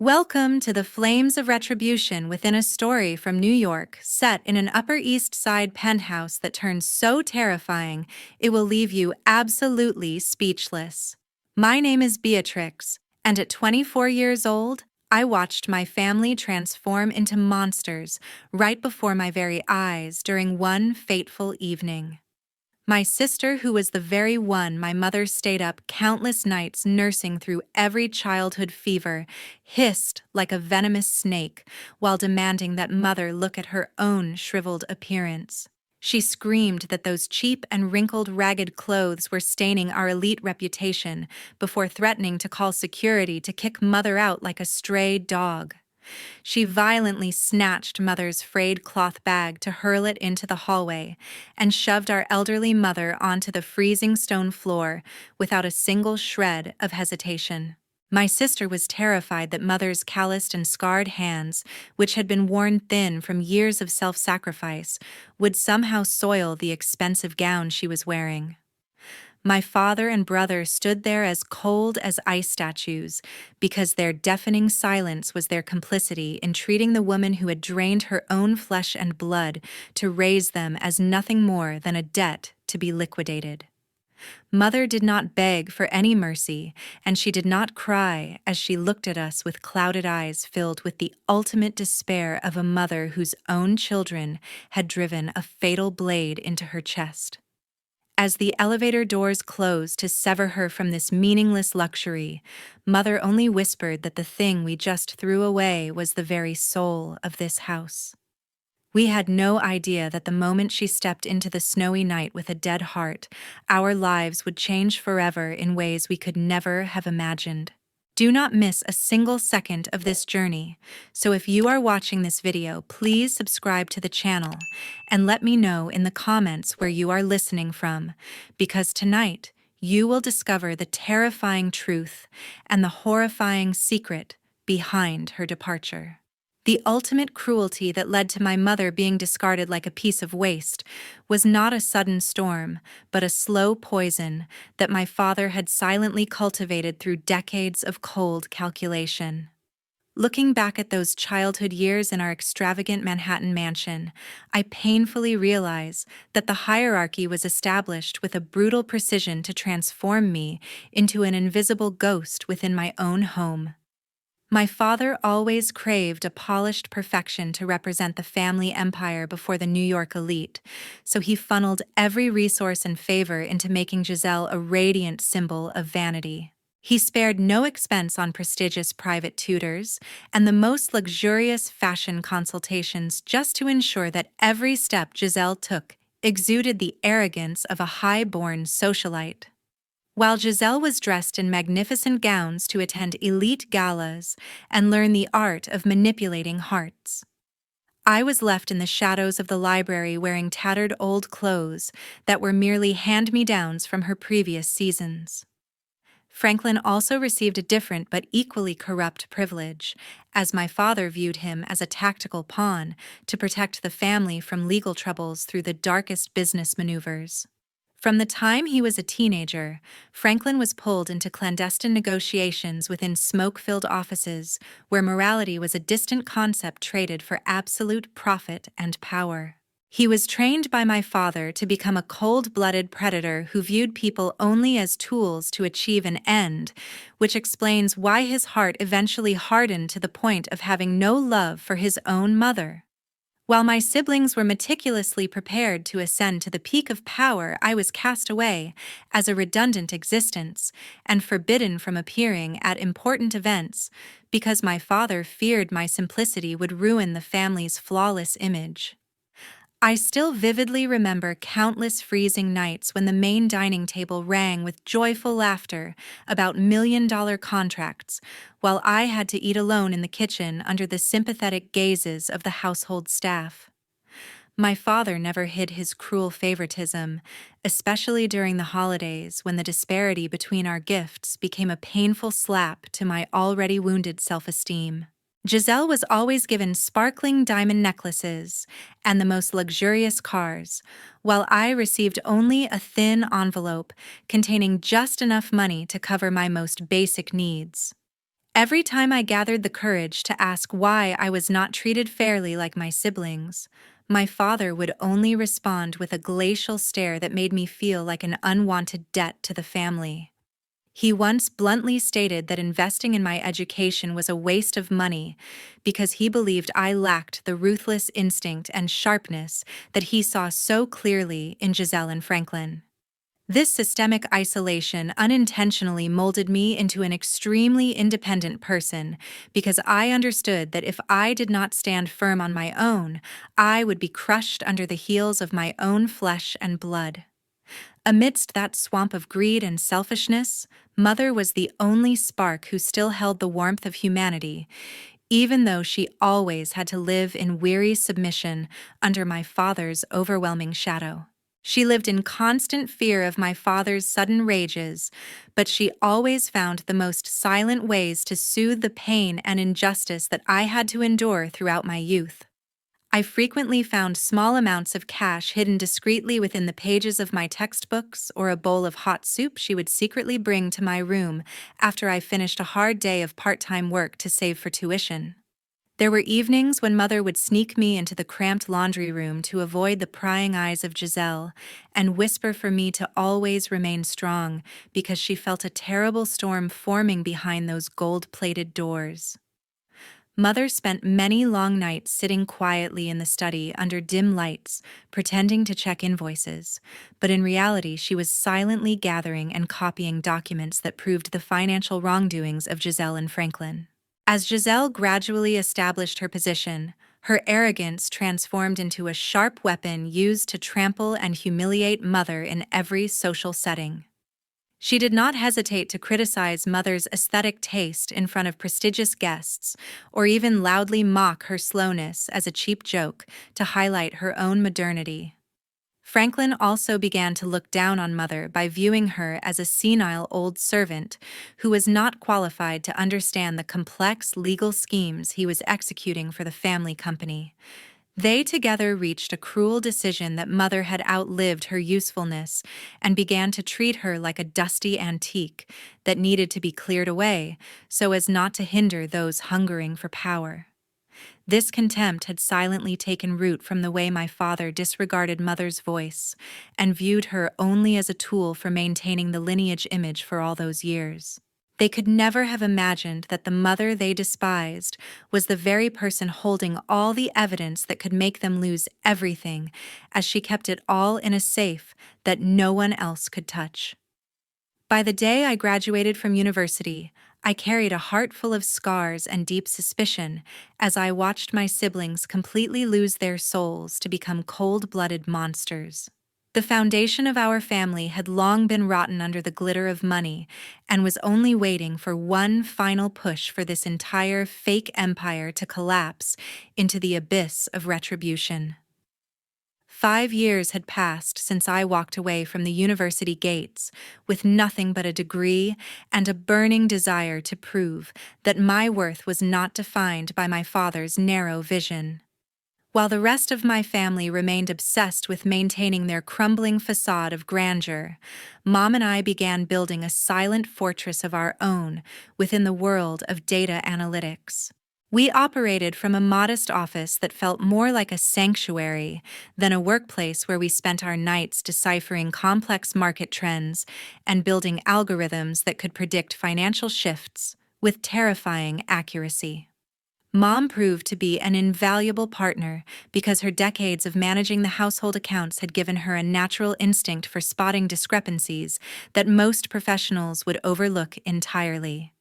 Welcome to the flames of retribution within a story from New York, set in an Upper East Side penthouse that turns so terrifying it will leave you absolutely speechless. My name is Beatrix, and at 24 years old, I watched my family transform into monsters right before my very eyes during one fateful evening. My sister, who was the very one my mother stayed up countless nights nursing through every childhood fever, hissed like a venomous snake while demanding that mother look at her own shriveled appearance. She screamed that those cheap and wrinkled ragged clothes were staining our elite reputation before threatening to call security to kick mother out like a stray dog. She violently snatched Mother's frayed cloth bag to hurl it into the hallway and shoved our elderly mother onto the freezing stone floor without a single shred of hesitation. My sister was terrified that Mother's calloused and scarred hands, which had been worn thin from years of self-sacrifice, would somehow soil the expensive gown she was wearing. My father and brother stood there as cold as ice statues, because their deafening silence was their complicity in treating the woman who had drained her own flesh and blood to raise them as nothing more than a debt to be liquidated. Mother did not beg for any mercy, and she did not cry as she looked at us with clouded eyes filled with the ultimate despair of a mother whose own children had driven a fatal blade into her chest. As the elevator doors closed to sever her from this meaningless luxury, Mother only whispered that the thing we just threw away was the very soul of this house. We had no idea that the moment she stepped into the snowy night with a dead heart, our lives would change forever in ways we could never have imagined. Do not miss a single second of this journey, so if you are watching this video, please subscribe to the channel and let me know in the comments where you are listening from, because tonight you will discover the terrifying truth and the horrifying secret behind her departure. The ultimate cruelty that led to my mother being discarded like a piece of waste was not a sudden storm, but a slow poison that my father had silently cultivated through decades of cold calculation. Looking back at those childhood years in our extravagant Manhattan mansion, I painfully realize that the hierarchy was established with a brutal precision to transform me into an invisible ghost within my own home. My father always craved a polished perfection to represent the family empire before the New York elite, so he funneled every resource and favor into making Giselle a radiant symbol of vanity. He spared no expense on prestigious private tutors and the most luxurious fashion consultations just to ensure that every step Giselle took exuded the arrogance of a high-born socialite. While Giselle was dressed in magnificent gowns to attend elite galas and learn the art of manipulating hearts, I was left in the shadows of the library wearing tattered old clothes that were merely hand-me-downs from her previous seasons. Franklin also received a different but equally corrupt privilege, as my father viewed him as a tactical pawn to protect the family from legal troubles through the darkest business maneuvers. From the time he was a teenager, Franklin was pulled into clandestine negotiations within smoke-filled offices where morality was a distant concept traded for absolute profit and power. He was trained by my father to become a cold-blooded predator who viewed people only as tools to achieve an end, which explains why his heart eventually hardened to the point of having no love for his own mother. While my siblings were meticulously prepared to ascend to the peak of power, I was cast away as a redundant existence and forbidden from appearing at important events because my father feared my simplicity would ruin the family's flawless image. I still vividly remember countless freezing nights when the main dining table rang with joyful laughter about million-dollar contracts, while I had to eat alone in the kitchen under the sympathetic gazes of the household staff. My father never hid his cruel favoritism, especially during the holidays when the disparity between our gifts became a painful slap to my already wounded self-esteem. Giselle was always given sparkling diamond necklaces and the most luxurious cars, while I received only a thin envelope containing just enough money to cover my most basic needs. Every time I gathered the courage to ask why I was not treated fairly like my siblings, my father would only respond with a glacial stare that made me feel like an unwanted debt to the family. He once bluntly stated that investing in my education was a waste of money because he believed I lacked the ruthless instinct and sharpness that he saw so clearly in Giselle and Franklin. This systemic isolation unintentionally molded me into an extremely independent person because I understood that if I did not stand firm on my own, I would be crushed under the heels of my own flesh and blood. Amidst that swamp of greed and selfishness, Mother was the only spark who still held the warmth of humanity, even though she always had to live in weary submission under my father's overwhelming shadow. She lived in constant fear of my father's sudden rages, but she always found the most silent ways to soothe the pain and injustice that I had to endure throughout my youth. I frequently found small amounts of cash hidden discreetly within the pages of my textbooks or a bowl of hot soup she would secretly bring to my room after I finished a hard day of part-time work to save for tuition. There were evenings when Mother would sneak me into the cramped laundry room to avoid the prying eyes of Giselle and whisper for me to always remain strong because she felt a terrible storm forming behind those gold-plated doors. Mother spent many long nights sitting quietly in the study under dim lights, pretending to check invoices, but in reality she was silently gathering and copying documents that proved the financial wrongdoings of Giselle and Franklin. As Giselle gradually established her position, her arrogance transformed into a sharp weapon used to trample and humiliate Mother in every social setting. She did not hesitate to criticize Mother's aesthetic taste in front of prestigious guests, or even loudly mock her slowness as a cheap joke to highlight her own modernity. Franklin also began to look down on Mother by viewing her as a senile old servant who was not qualified to understand the complex legal schemes he was executing for the family company. They together reached a cruel decision that Mother had outlived her usefulness and began to treat her like a dusty antique that needed to be cleared away so as not to hinder those hungering for power. This contempt had silently taken root from the way my father disregarded Mother's voice and viewed her only as a tool for maintaining the lineage image for all those years. They could never have imagined that the Mother they despised was the very person holding all the evidence that could make them lose everything, as she kept it all in a safe that no one else could touch. By the day I graduated from university, I carried a heart full of scars and deep suspicion as I watched my siblings completely lose their souls to become cold-blooded monsters. The foundation of our family had long been rotten under the glitter of money and was only waiting for one final push for this entire fake empire to collapse into the abyss of retribution. 5 years had passed since I walked away from the university gates with nothing but a degree and a burning desire to prove that my worth was not defined by my father's narrow vision. While the rest of my family remained obsessed with maintaining their crumbling facade of grandeur, Mom and I began building a silent fortress of our own within the world of data analytics. We operated from a modest office that felt more like a sanctuary than a workplace where we spent our nights deciphering complex market trends and building algorithms that could predict financial shifts with terrifying accuracy. Mom proved to be an invaluable partner because her decades of managing the household accounts had given her a natural instinct for spotting discrepancies that most professionals would overlook entirely.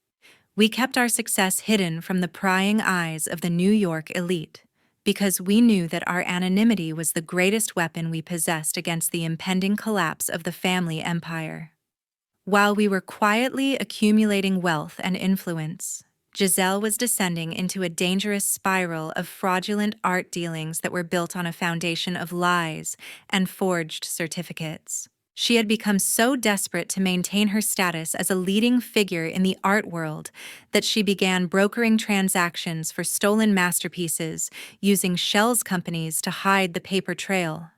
We kept our success hidden from the prying eyes of the New York elite because we knew that our anonymity was the greatest weapon we possessed against the impending collapse of the family empire. While we were quietly accumulating wealth and influence, Giselle was descending into a dangerous spiral of fraudulent art dealings that were built on a foundation of lies and forged certificates. She had become so desperate to maintain her status as a leading figure in the art world that she began brokering transactions for stolen masterpieces using shells companies to hide the paper trail.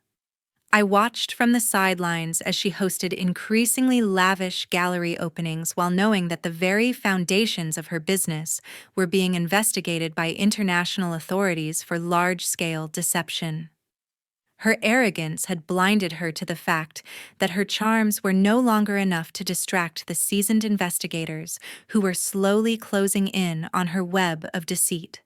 I watched from the sidelines as she hosted increasingly lavish gallery openings while knowing that the very foundations of her business were being investigated by international authorities for large-scale deception. Her arrogance had blinded her to the fact that her charms were no longer enough to distract the seasoned investigators who were slowly closing in on her web of deceit.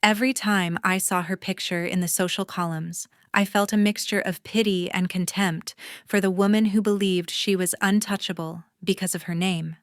Every time I saw her picture in the social columns, I felt a mixture of pity and contempt for the woman who believed she was untouchable because of her name.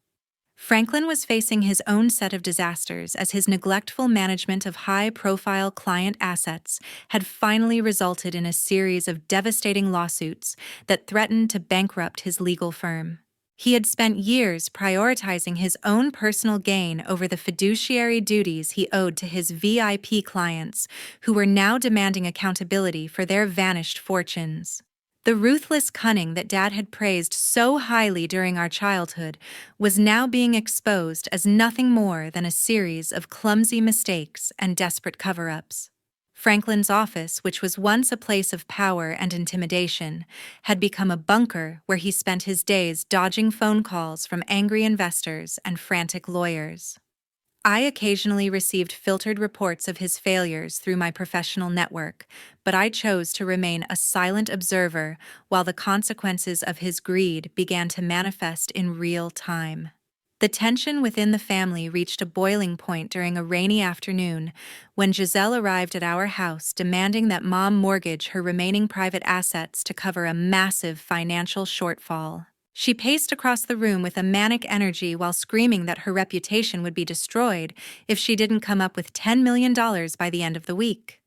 Franklin was facing his own set of disasters as his neglectful management of high-profile client assets had finally resulted in a series of devastating lawsuits that threatened to bankrupt his legal firm. He had spent years prioritizing his own personal gain over the fiduciary duties he owed to his VIP clients, who were now demanding accountability for their vanished fortunes. The ruthless cunning that Dad had praised so highly during our childhood was now being exposed as nothing more than a series of clumsy mistakes and desperate cover-ups. Franklin's office, which was once a place of power and intimidation, had become a bunker where he spent his days dodging phone calls from angry investors and frantic lawyers. I occasionally received filtered reports of his failures through my professional network, but I chose to remain a silent observer while the consequences of his greed began to manifest in real time. The tension within the family reached a boiling point during a rainy afternoon when Giselle arrived at our house demanding that Mom mortgage her remaining private assets to cover a massive financial shortfall. She paced across the room with a manic energy while screaming that her reputation would be destroyed if she didn't come up with $10 million by the end of the week.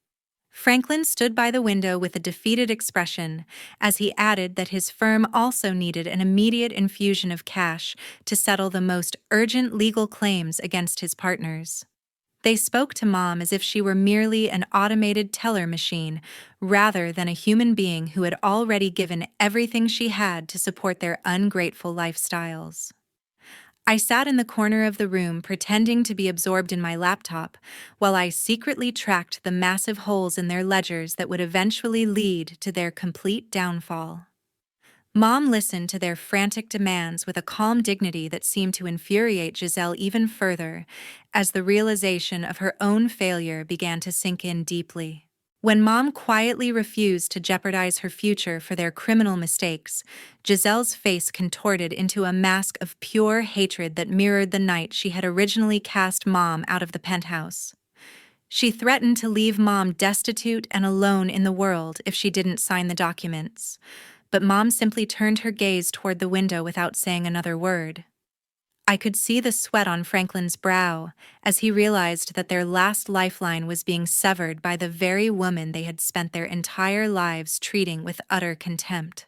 Franklin stood by the window with a defeated expression as he added that his firm also needed an immediate infusion of cash to settle the most urgent legal claims against his partners. They spoke to Mom as if she were merely an automated teller machine, rather than a human being who had already given everything she had to support their ungrateful lifestyles. I sat in the corner of the room pretending to be absorbed in my laptop, while I secretly tracked the massive holes in their ledgers that would eventually lead to their complete downfall. Mom listened to their frantic demands with a calm dignity that seemed to infuriate Giselle even further, as the realization of her own failure began to sink in deeply. When Mom quietly refused to jeopardize her future for their criminal mistakes, Giselle's face contorted into a mask of pure hatred that mirrored the night she had originally cast Mom out of the penthouse. She threatened to leave Mom destitute and alone in the world if she didn't sign the documents. But Mom simply turned her gaze toward the window without saying another word. I could see the sweat on Franklin's brow as he realized that their last lifeline was being severed by the very woman they had spent their entire lives treating with utter contempt.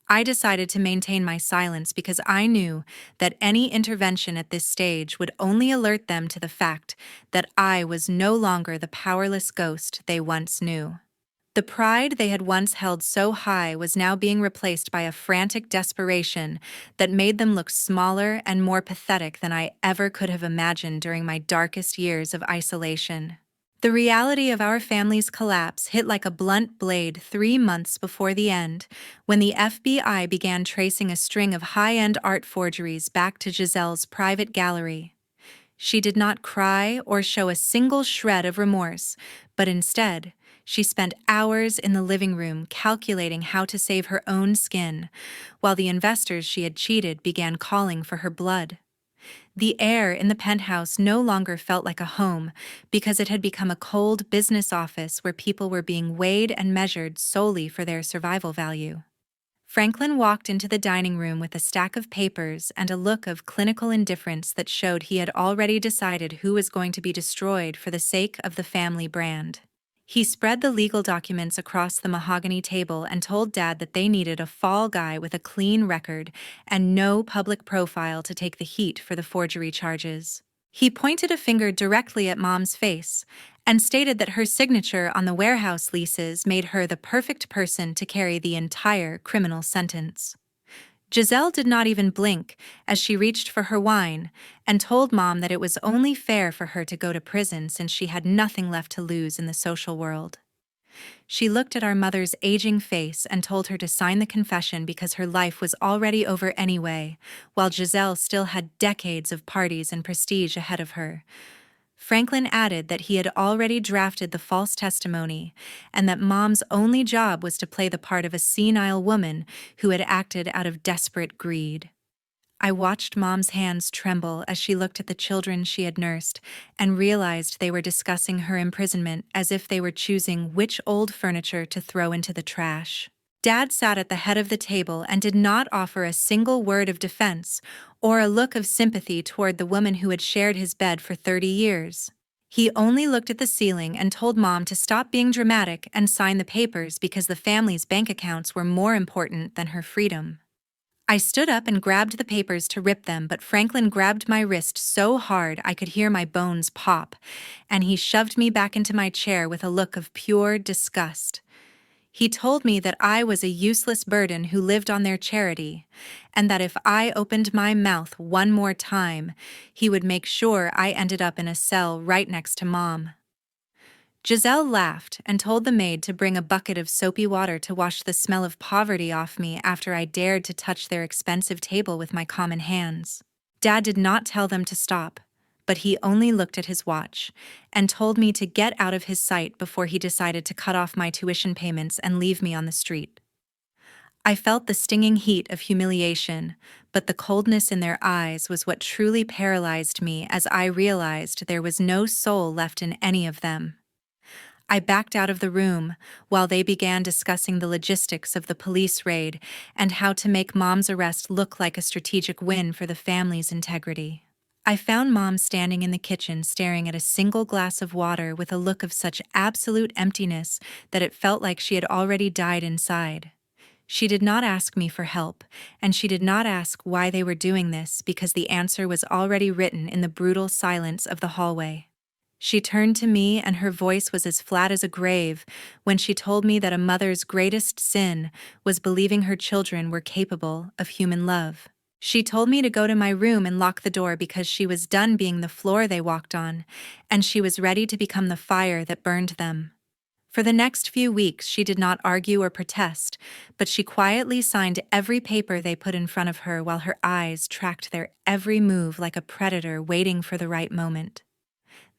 I decided to maintain my silence because I knew that any intervention at this stage would only alert them to the fact that I was no longer the powerless ghost they once knew. The pride they had once held so high was now being replaced by a frantic desperation that made them look smaller and more pathetic than I ever could have imagined during my darkest years of isolation. The reality of our family's collapse hit like a blunt blade 3 months before the end, when the FBI began tracing a string of high-end art forgeries back to Giselle's private gallery. She did not cry or show a single shred of remorse, but instead, she spent hours in the living room calculating how to save her own skin, while the investors she had cheated began calling for her blood. The air in the penthouse no longer felt like a home because it had become a cold business office where people were being weighed and measured solely for their survival value. Franklin walked into the dining room with a stack of papers and a look of clinical indifference that showed he had already decided who was going to be destroyed for the sake of the family brand. He spread the legal documents across the mahogany table and told Dad that they needed a fall guy with a clean record and no public profile to take the heat for the forgery charges. He pointed a finger directly at Mom's face and stated that her signature on the warehouse leases made her the perfect person to carry the entire criminal sentence. Giselle did not even blink as she reached for her wine and told Mom that it was only fair for her to go to prison since she had nothing left to lose in the social world. She looked at our mother's aging face and told her to sign the confession because her life was already over anyway, while Giselle still had decades of parties and prestige ahead of her. Franklin added that he had already drafted the false testimony and that Mom's only job was to play the part of a senile woman who had acted out of desperate greed. I watched Mom's hands tremble as she looked at the children she had nursed and realized they were discussing her imprisonment as if they were choosing which old furniture to throw into the trash. Dad sat at the head of the table and did not offer a single word of defense or a look of sympathy toward the woman who had shared his bed for 30 years. He only looked at the ceiling and told Mom to stop being dramatic and sign the papers because the family's bank accounts were more important than her freedom. I stood up and grabbed the papers to rip them, but Franklin grabbed my wrist so hard I could hear my bones pop, and he shoved me back into my chair with a look of pure disgust. He told me that I was a useless burden who lived on their charity, and that if I opened my mouth one more time, he would make sure I ended up in a cell right next to Mom. Giselle laughed and told the maid to bring a bucket of soapy water to wash the smell of poverty off me after I dared to touch their expensive table with my common hands. Dad did not tell them to stop, but he only looked at his watch and told me to get out of his sight before he decided to cut off my tuition payments and leave me on the street. I felt the stinging heat of humiliation, but the coldness in their eyes was what truly paralyzed me as I realized there was no soul left in any of them. I backed out of the room while they began discussing the logistics of the police raid and how to make Mom's arrest look like a strategic win for the family's integrity. I found Mom standing in the kitchen staring at a single glass of water with a look of such absolute emptiness that it felt like she had already died inside. She did not ask me for help, and she did not ask why they were doing this because the answer was already written in the brutal silence of the hallway. She turned to me and her voice was as flat as a grave when she told me that a mother's greatest sin was believing her children were capable of human love. She told me to go to my room and lock the door because she was done being the floor they walked on, and she was ready to become the fire that burned them. For the next few weeks, she did not argue or protest, but she quietly signed every paper they put in front of her while her eyes tracked their every move like a predator waiting for the right moment.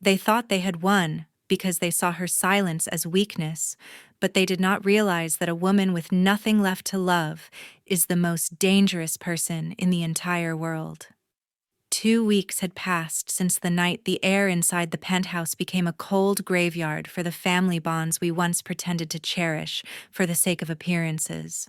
They thought they had won because they saw her silence as weakness, but they did not realize that a woman with nothing left to love is the most dangerous person in the entire world. 2 weeks had passed since the night the air inside the penthouse became a cold graveyard for the family bonds we once pretended to cherish for the sake of appearances.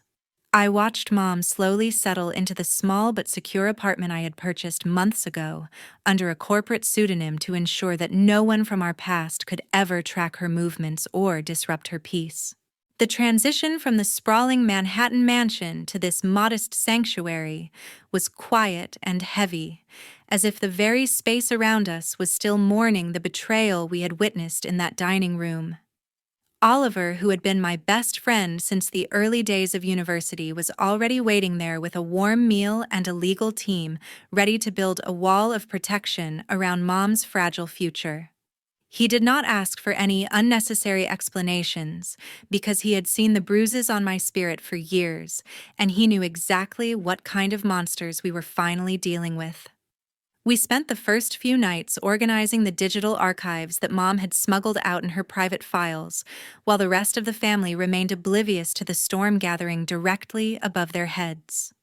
I watched Mom slowly settle into the small but secure apartment I had purchased months ago under a corporate pseudonym to ensure that no one from our past could ever track her movements or disrupt her peace. The transition from the sprawling Manhattan mansion to this modest sanctuary was quiet and heavy, as if the very space around us was still mourning the betrayal we had witnessed in that dining room. Oliver, who had been my best friend since the early days of university, was already waiting there with a warm meal and a legal team ready to build a wall of protection around Mom's fragile future. He did not ask for any unnecessary explanations because he had seen the bruises on my spirit for years, and he knew exactly what kind of monsters we were finally dealing with. We spent the first few nights organizing the digital archives that Mom had smuggled out in her private files, while the rest of the family remained oblivious to the storm gathering directly above their heads.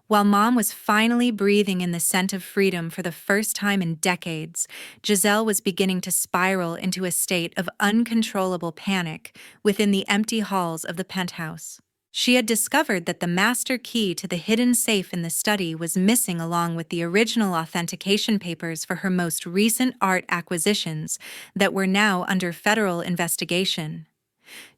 While Mom was finally breathing in the scent of freedom for the first time in decades, Giselle was beginning to spiral into a state of uncontrollable panic within the empty halls of the penthouse. She had discovered that the master key to the hidden safe in the study was missing along with the original authentication papers for her most recent art acquisitions that were now under federal investigation.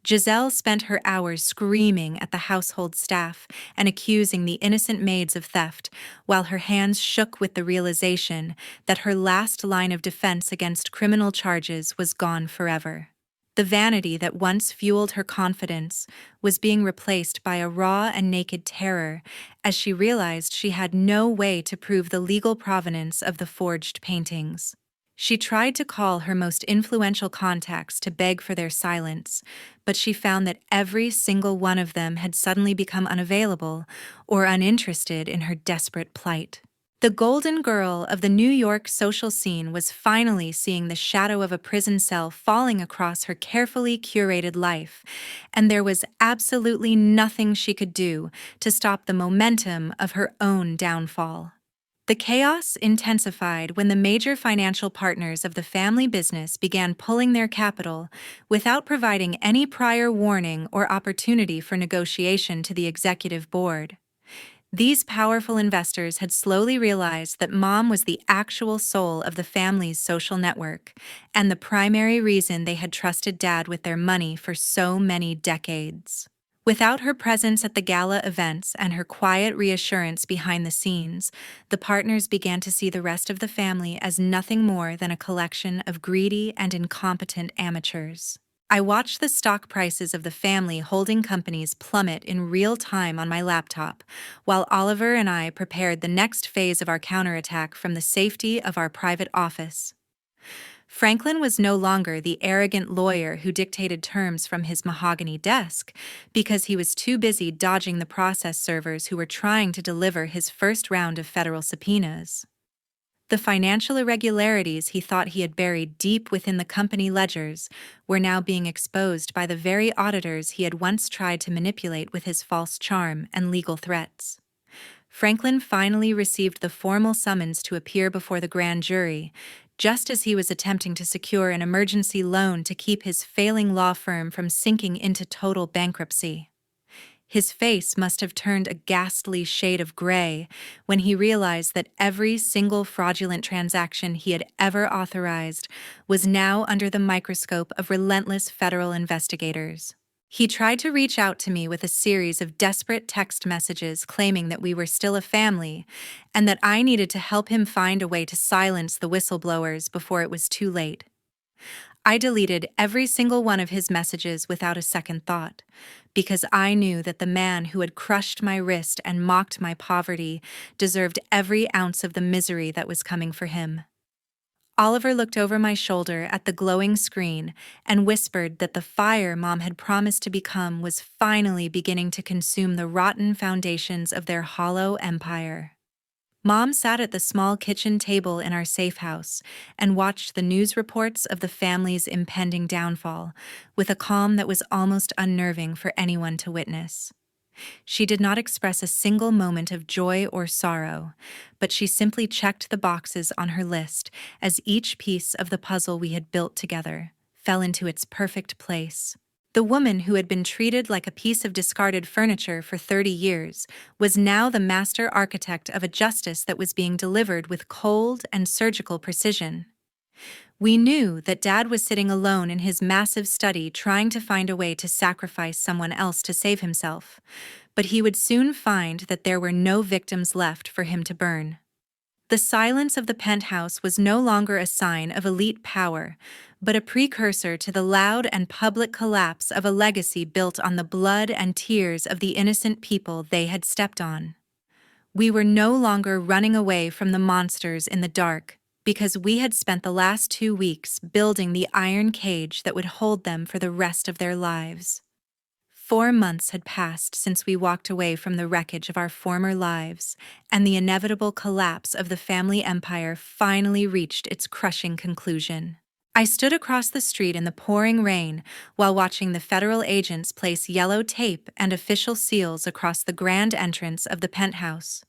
Giselle spent her hours screaming at the household staff and accusing the innocent maids of theft, while her hands shook with the realization that her last line of defense against criminal charges was gone forever. The vanity that once fueled her confidence was being replaced by a raw and naked terror as she realized she had no way to prove the legal provenance of the forged paintings. She tried to call her most influential contacts to beg for their silence, but she found that every single one of them had suddenly become unavailable or uninterested in her desperate plight. The golden girl of the New York social scene was finally seeing the shadow of a prison cell falling across her carefully curated life, and there was absolutely nothing she could do to stop the momentum of her own downfall. The chaos intensified when the major financial partners of the family business began pulling their capital without providing any prior warning or opportunity for negotiation to the executive board. These powerful investors had slowly realized that Mom was the actual soul of the family's social network, and the primary reason they had trusted Dad with their money for so many decades. Without her presence at the gala events and her quiet reassurance behind the scenes, the partners began to see the rest of the family as nothing more than a collection of greedy and incompetent amateurs. I watched the stock prices of the family holding companies plummet in real time on my laptop, while Oliver and I prepared the next phase of our counterattack from the safety of our private office. Franklin was no longer the arrogant lawyer who dictated terms from his mahogany desk because he was too busy dodging the process servers who were trying to deliver his first round of federal subpoenas. The financial irregularities he thought he had buried deep within the company ledgers were now being exposed by the very auditors he had once tried to manipulate with his false charm and legal threats. Franklin finally received the formal summons to appear before the grand jury, just as he was attempting to secure an emergency loan to keep his failing law firm from sinking into total bankruptcy. His face must have turned a ghastly shade of gray when he realized that every single fraudulent transaction he had ever authorized was now under the microscope of relentless federal investigators. He tried to reach out to me with a series of desperate text messages claiming that we were still a family and that I needed to help him find a way to silence the whistleblowers before it was too late. I deleted every single one of his messages without a second thought, because I knew that the man who had crushed my wrist and mocked my poverty deserved every ounce of the misery that was coming for him. Oliver looked over my shoulder at the glowing screen and whispered that the fire Mom had promised to become was finally beginning to consume the rotten foundations of their hollow empire. Mom sat at the small kitchen table in our safe house and watched the news reports of the family's impending downfall with a calm that was almost unnerving for anyone to witness. She did not express a single moment of joy or sorrow, but she simply checked the boxes on her list as each piece of the puzzle we had built together fell into its perfect place. The woman who had been treated like a piece of discarded furniture for 30 years was now the master architect of a justice that was being delivered with cold and surgical precision. We knew that Dad was sitting alone in his massive study trying to find a way to sacrifice someone else to save himself, but he would soon find that there were no victims left for him to burn. The silence of the penthouse was no longer a sign of elite power, but a precursor to the loud and public collapse of a legacy built on the blood and tears of the innocent people they had stepped on. We were no longer running away from the monsters in the dark, because we had spent the last 2 weeks building the iron cage that would hold them for the rest of their lives. 4 months had passed since we walked away from the wreckage of our former lives, and the inevitable collapse of the family empire finally reached its crushing conclusion. I stood across the street in the pouring rain while watching the federal agents place yellow tape and official seals across the grand entrance of the penthouse.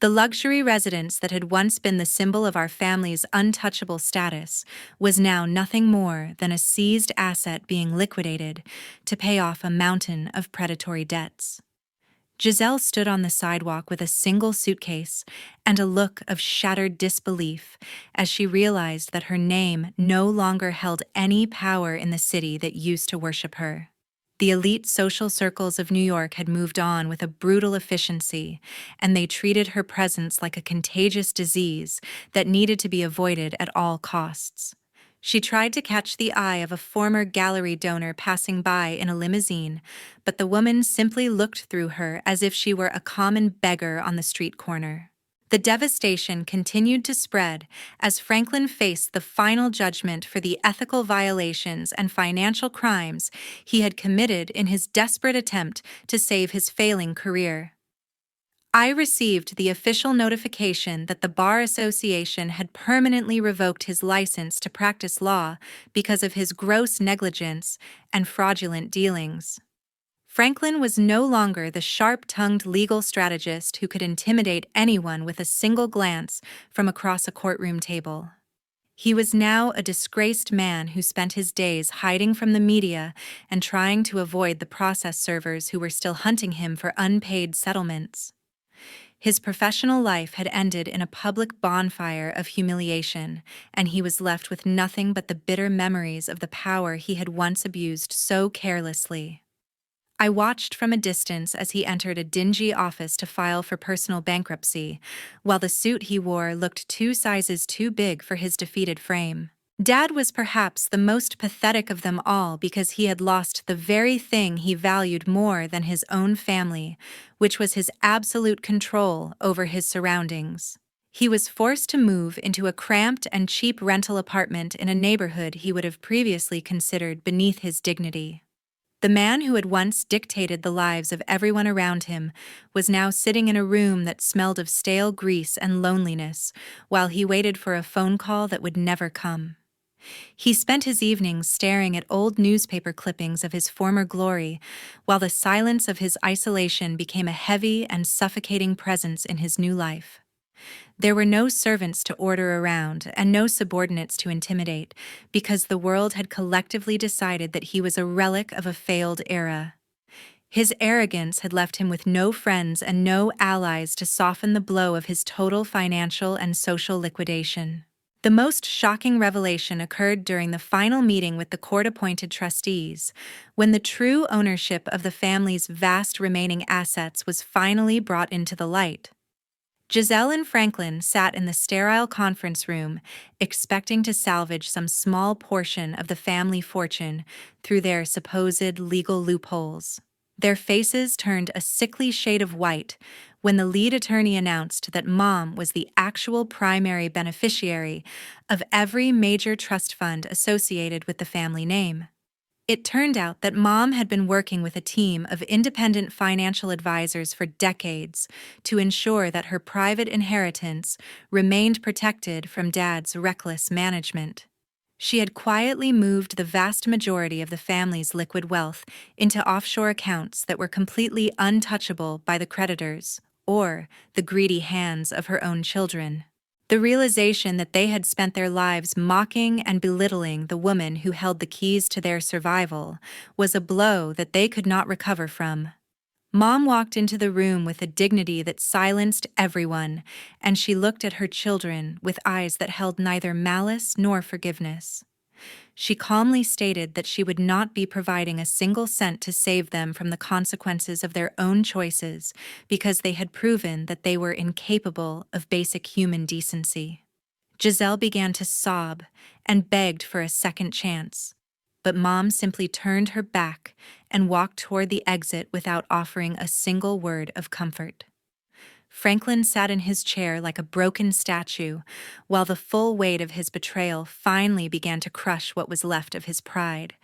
The luxury residence that had once been the symbol of our family's untouchable status was now nothing more than a seized asset being liquidated to pay off a mountain of predatory debts. Giselle stood on the sidewalk with a single suitcase and a look of shattered disbelief as she realized that her name no longer held any power in the city that used to worship her. The elite social circles of New York had moved on with a brutal efficiency, and they treated her presence like a contagious disease that needed to be avoided at all costs. She tried to catch the eye of a former gallery donor passing by in a limousine, but the woman simply looked through her as if she were a common beggar on the street corner. The devastation continued to spread as Franklin faced the final judgment for the ethical violations and financial crimes he had committed in his desperate attempt to save his failing career. I received the official notification that the Bar Association had permanently revoked his license to practice law because of his gross negligence and fraudulent dealings. Franklin was no longer the sharp-tongued legal strategist who could intimidate anyone with a single glance from across a courtroom table. He was now a disgraced man who spent his days hiding from the media and trying to avoid the process servers who were still hunting him for unpaid settlements. His professional life had ended in a public bonfire of humiliation, and he was left with nothing but the bitter memories of the power he had once abused so carelessly. I watched from a distance as he entered a dingy office to file for personal bankruptcy, while the suit he wore looked 2 sizes too big for his defeated frame. Dad was perhaps the most pathetic of them all because he had lost the very thing he valued more than his own family, which was his absolute control over his surroundings. He was forced to move into a cramped and cheap rental apartment in a neighborhood he would have previously considered beneath his dignity. The man who had once dictated the lives of everyone around him was now sitting in a room that smelled of stale grease and loneliness while he waited for a phone call that would never come. He spent his evenings staring at old newspaper clippings of his former glory, while the silence of his isolation became a heavy and suffocating presence in his new life. There were no servants to order around and no subordinates to intimidate, because the world had collectively decided that he was a relic of a failed era. His arrogance had left him with no friends and no allies to soften the blow of his total financial and social liquidation. The most shocking revelation occurred during the final meeting with the court-appointed trustees, when the true ownership of the family's vast remaining assets was finally brought into the light. Giselle and Franklin sat in the sterile conference room, expecting to salvage some small portion of the family fortune through their supposed legal loopholes. Their faces turned a sickly shade of white when the lead attorney announced that Mom was the actual primary beneficiary of every major trust fund associated with the family name. It turned out that Mom had been working with a team of independent financial advisors for decades to ensure that her private inheritance remained protected from Dad's reckless management. She had quietly moved the vast majority of the family's liquid wealth into offshore accounts that were completely untouchable by the creditors or the greedy hands of her own children. The realization that they had spent their lives mocking and belittling the woman who held the keys to their survival was a blow that they could not recover from. Mom walked into the room with a dignity that silenced everyone, and she looked at her children with eyes that held neither malice nor forgiveness. She calmly stated that she would not be providing a single cent to save them from the consequences of their own choices because they had proven that they were incapable of basic human decency. Giselle began to sob and begged for a second chance, but Mom simply turned her back and walked toward the exit without offering a single word of comfort. Franklin sat in his chair like a broken statue, while the full weight of his betrayal finally began to crush what was left of his pride.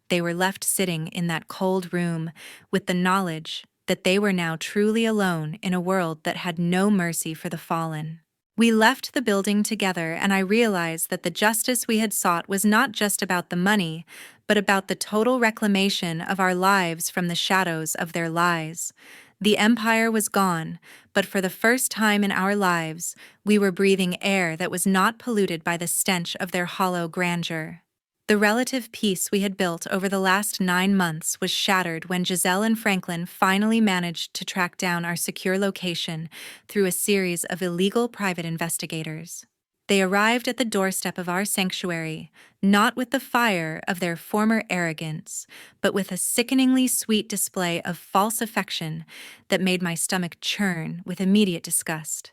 They were left sitting in that cold room with the knowledge that they were now truly alone in a world that had no mercy for the fallen. We left the building together, and I realized that the justice we had sought was not just about the money, but about the total reclamation of our lives from the shadows of their lies. The empire was gone, but for the first time in our lives, we were breathing air that was not polluted by the stench of their hollow grandeur. The relative peace we had built over the last 9 months was shattered when Giselle and Franklin finally managed to track down our secure location through a series of illegal private investigators. They arrived at the doorstep of our sanctuary, not with the fire of their former arrogance, but with a sickeningly sweet display of false affection that made my stomach churn with immediate disgust.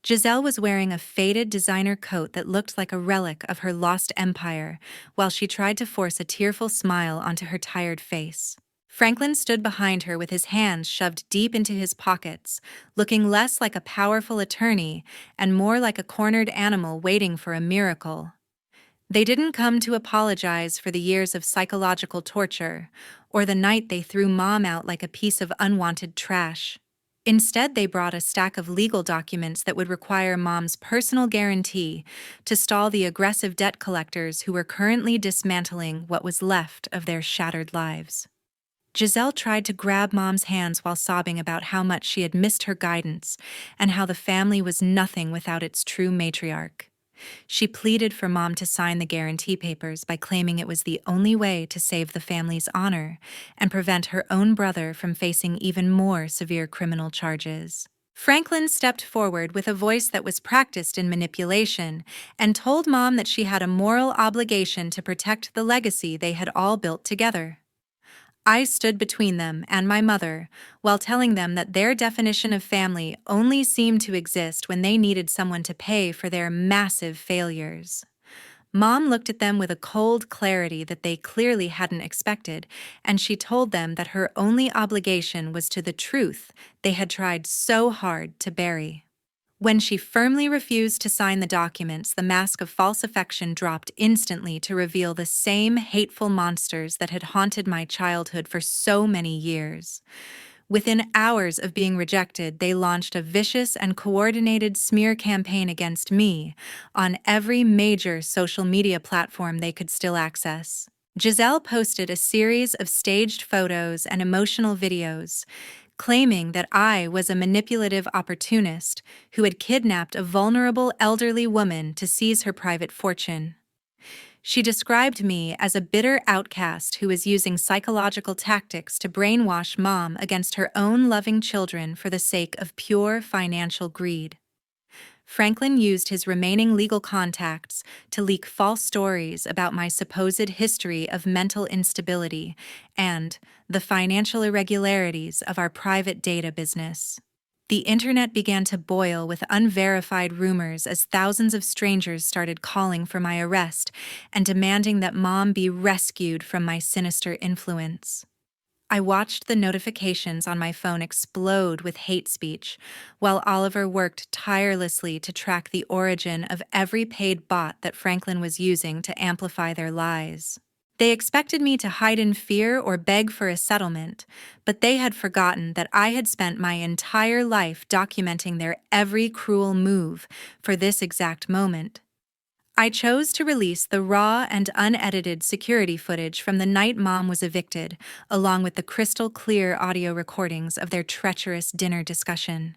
Giselle was wearing a faded designer coat that looked like a relic of her lost empire, while she tried to force a tearful smile onto her tired face. Franklin stood behind her with his hands shoved deep into his pockets, looking less like a powerful attorney and more like a cornered animal waiting for a miracle. They didn't come to apologize for the years of psychological torture, or the night they threw Mom out like a piece of unwanted trash. Instead, they brought a stack of legal documents that would require Mom's personal guarantee to stall the aggressive debt collectors who were currently dismantling what was left of their shattered lives. Giselle tried to grab Mom's hands while sobbing about how much she had missed her guidance and how the family was nothing without its true matriarch. She pleaded for Mom to sign the guarantee papers by claiming it was the only way to save the family's honor and prevent her own brother from facing even more severe criminal charges. Franklin stepped forward with a voice that was practiced in manipulation and told Mom that she had a moral obligation to protect the legacy they had all built together. I stood between them and my mother, while telling them that their definition of family only seemed to exist when they needed someone to pay for their massive failures. Mom looked at them with a cold clarity that they clearly hadn't expected, and she told them that her only obligation was to the truth they had tried so hard to bury. When she firmly refused to sign the documents, the mask of false affection dropped instantly to reveal the same hateful monsters that had haunted my childhood for so many years. Within hours of being rejected, they launched a vicious and coordinated smear campaign against me on every major social media platform they could still access. Giselle posted a series of staged photos and emotional videos, claiming that I was a manipulative opportunist who had kidnapped a vulnerable elderly woman to seize her private fortune. She described me as a bitter outcast who was using psychological tactics to brainwash Mom against her own loving children for the sake of pure financial greed. Franklin used his remaining legal contacts to leak false stories about my supposed history of mental instability and the financial irregularities of our private data business. The internet began to boil with unverified rumors as thousands of strangers started calling for my arrest and demanding that Mom be rescued from my sinister influence. I watched the notifications on my phone explode with hate speech, while Oliver worked tirelessly to track the origin of every paid bot that Franklin was using to amplify their lies. They expected me to hide in fear or beg for a settlement, but they had forgotten that I had spent my entire life documenting their every cruel move for this exact moment. I chose to release the raw and unedited security footage from the night Mom was evicted, along with the crystal-clear audio recordings of their treacherous dinner discussion.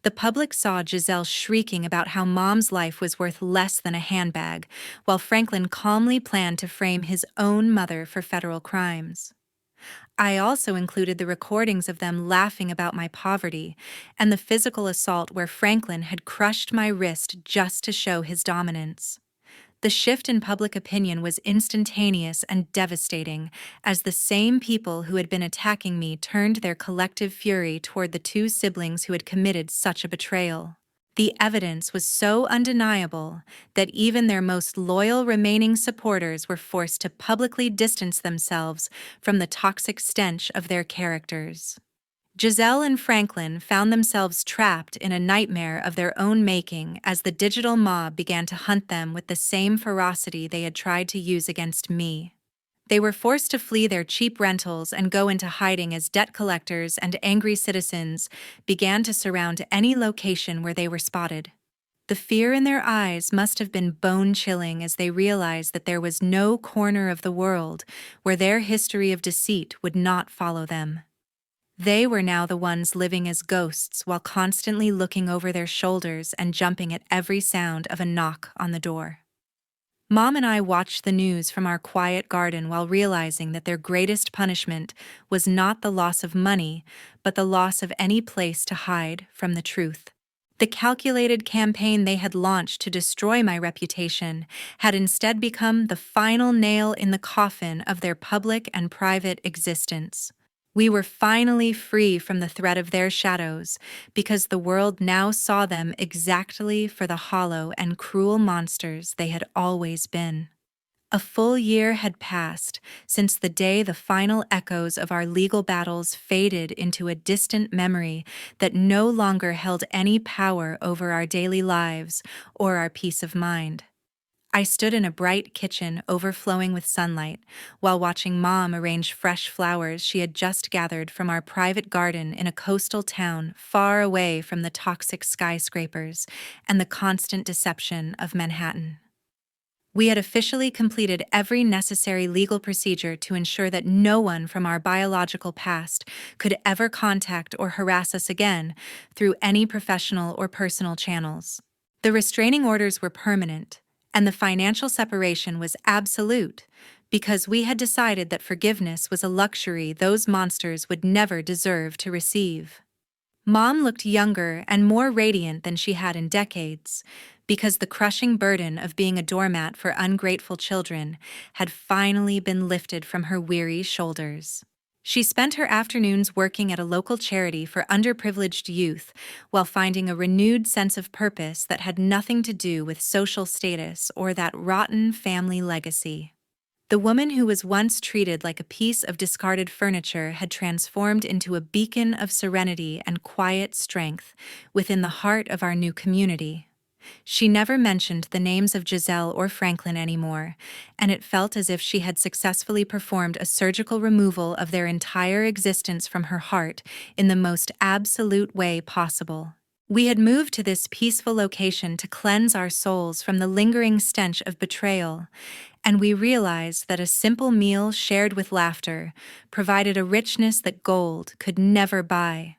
The public saw Giselle shrieking about how Mom's life was worth less than a handbag, while Franklin calmly planned to frame his own mother for federal crimes. I also included the recordings of them laughing about my poverty and the physical assault where Franklin had crushed my wrist just to show his dominance. The shift in public opinion was instantaneous and devastating, as the same people who had been attacking me turned their collective fury toward the two siblings who had committed such a betrayal. The evidence was so undeniable that even their most loyal remaining supporters were forced to publicly distance themselves from the toxic stench of their characters. Giselle and Franklin found themselves trapped in a nightmare of their own making as the digital mob began to hunt them with the same ferocity they had tried to use against me. They were forced to flee their cheap rentals and go into hiding as debt collectors and angry citizens began to surround any location where they were spotted. The fear in their eyes must have been bone-chilling as they realized that there was no corner of the world where their history of deceit would not follow them. They were now the ones living as ghosts while constantly looking over their shoulders and jumping at every sound of a knock on the door. Mom and I watched the news from our quiet garden while realizing that their greatest punishment was not the loss of money, but the loss of any place to hide from the truth. The calculated campaign they had launched to destroy my reputation had instead become the final nail in the coffin of their public and private existence. We were finally free from the threat of their shadows, because the world now saw them exactly for the hollow and cruel monsters they had always been. A full year had passed since the day the final echoes of our legal battles faded into a distant memory that no longer held any power over our daily lives or our peace of mind. I stood in a bright kitchen overflowing with sunlight while watching Mom arrange fresh flowers she had just gathered from our private garden in a coastal town far away from the toxic skyscrapers and the constant deception of Manhattan. We had officially completed every necessary legal procedure to ensure that no one from our biological past could ever contact or harass us again through any professional or personal channels. The restraining orders were permanent, and the financial separation was absolute, because we had decided that forgiveness was a luxury those monsters would never deserve to receive. Mom looked younger and more radiant than she had in decades, because the crushing burden of being a doormat for ungrateful children had finally been lifted from her weary shoulders. She spent her afternoons working at a local charity for underprivileged youth while finding a renewed sense of purpose that had nothing to do with social status or that rotten family legacy. The woman who was once treated like a piece of discarded furniture had transformed into a beacon of serenity and quiet strength within the heart of our new community. She never mentioned the names of Giselle or Franklin anymore, and it felt as if she had successfully performed a surgical removal of their entire existence from her heart in the most absolute way possible. We had moved to this peaceful location to cleanse our souls from the lingering stench of betrayal, and we realized that a simple meal shared with laughter provided a richness that gold could never buy.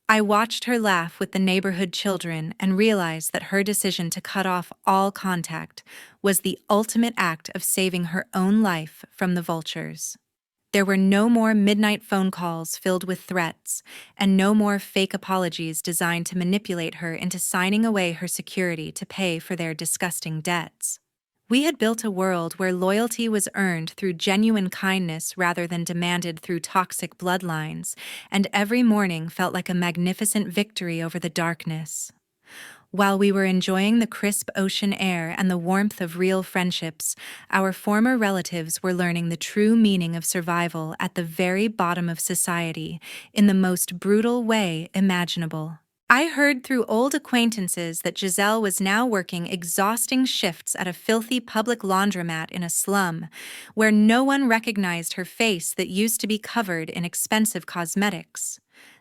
I watched her laugh with the neighborhood children and realized that her decision to cut off all contact was the ultimate act of saving her own life from the vultures. There were no more midnight phone calls filled with threats, and no more fake apologies designed to manipulate her into signing away her security to pay for their disgusting debts. We had built a world where loyalty was earned through genuine kindness rather than demanded through toxic bloodlines, and every morning felt like a magnificent victory over the darkness. While we were enjoying the crisp ocean air and the warmth of real friendships, our former relatives were learning the true meaning of survival at the very bottom of society in the most brutal way imaginable. I heard through old acquaintances that Giselle was now working exhausting shifts at a filthy public laundromat in a slum, where no one recognized her face that used to be covered in expensive cosmetics.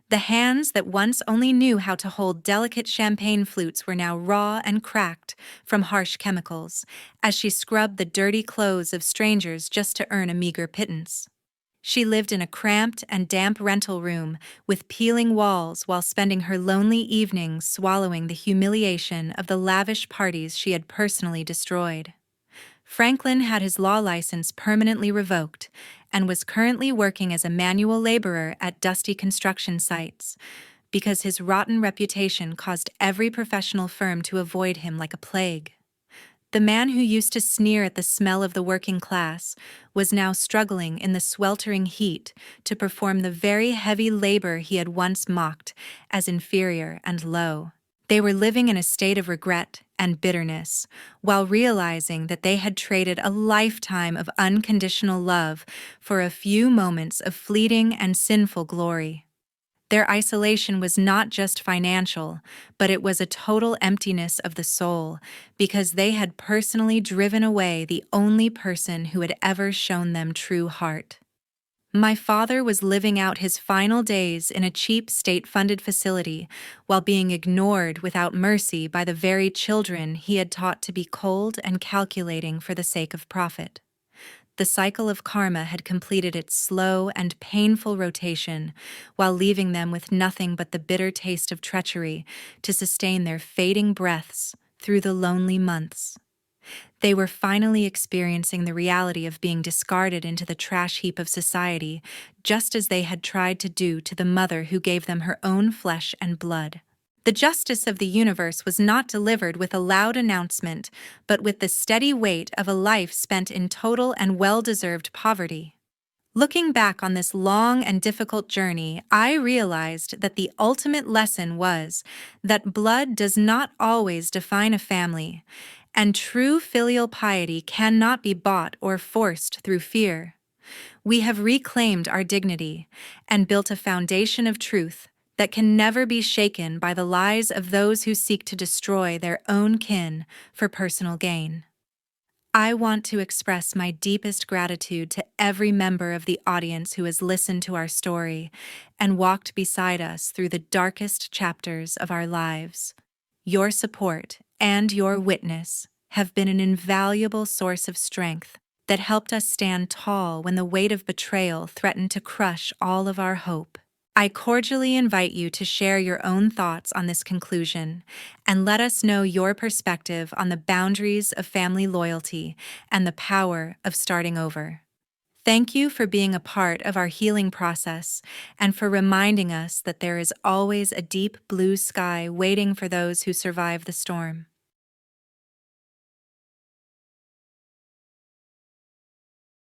The hands that once only knew how to hold delicate champagne flutes were now raw and cracked from harsh chemicals, as she scrubbed the dirty clothes of strangers just to earn a meager pittance. She lived in a cramped and damp rental room with peeling walls while spending her lonely evenings swallowing the humiliation of the lavish parties she had personally destroyed. Franklin had his law license permanently revoked and was currently working as a manual laborer at dusty construction sites because his rotten reputation caused every professional firm to avoid him like a plague. The man who used to sneer at the smell of the working class was now struggling in the sweltering heat to perform the very heavy labor he had once mocked as inferior and low. They were living in a state of regret and bitterness, while realizing that they had traded a lifetime of unconditional love for a few moments of fleeting and sinful glory. Their isolation was not just financial, but it was a total emptiness of the soul, because they had personally driven away the only person who had ever shown them true heart. My father was living out his final days in a cheap state-funded facility while being ignored without mercy by the very children he had taught to be cold and calculating for the sake of profit. The cycle of karma had completed its slow and painful rotation, while leaving them with nothing but the bitter taste of treachery to sustain their fading breaths through the lonely months. They were finally experiencing the reality of being discarded into the trash heap of society, just as they had tried to do to the mother who gave them her own flesh and blood. The justice of the universe was not delivered with a loud announcement, but with the steady weight of a life spent in total and well-deserved poverty. Looking back on this long and difficult journey, I realized that the ultimate lesson was that blood does not always define a family, And true filial piety cannot be bought or forced through fear. We have reclaimed our dignity and built a foundation of truth that can never be shaken by the lies of those who seek to destroy their own kin for personal gain. I want to express my deepest gratitude to every member of the audience who has listened to our story and walked beside us through the darkest chapters of our lives. Your support and your witness have been an invaluable source of strength that helped us stand tall when the weight of betrayal threatened to crush all of our hope. I cordially invite you to share your own thoughts on this conclusion and let us know your perspective on the boundaries of family loyalty and the power of starting over. Thank you for being a part of our healing process and for reminding us that there is always a deep blue sky waiting for those who survive the storm.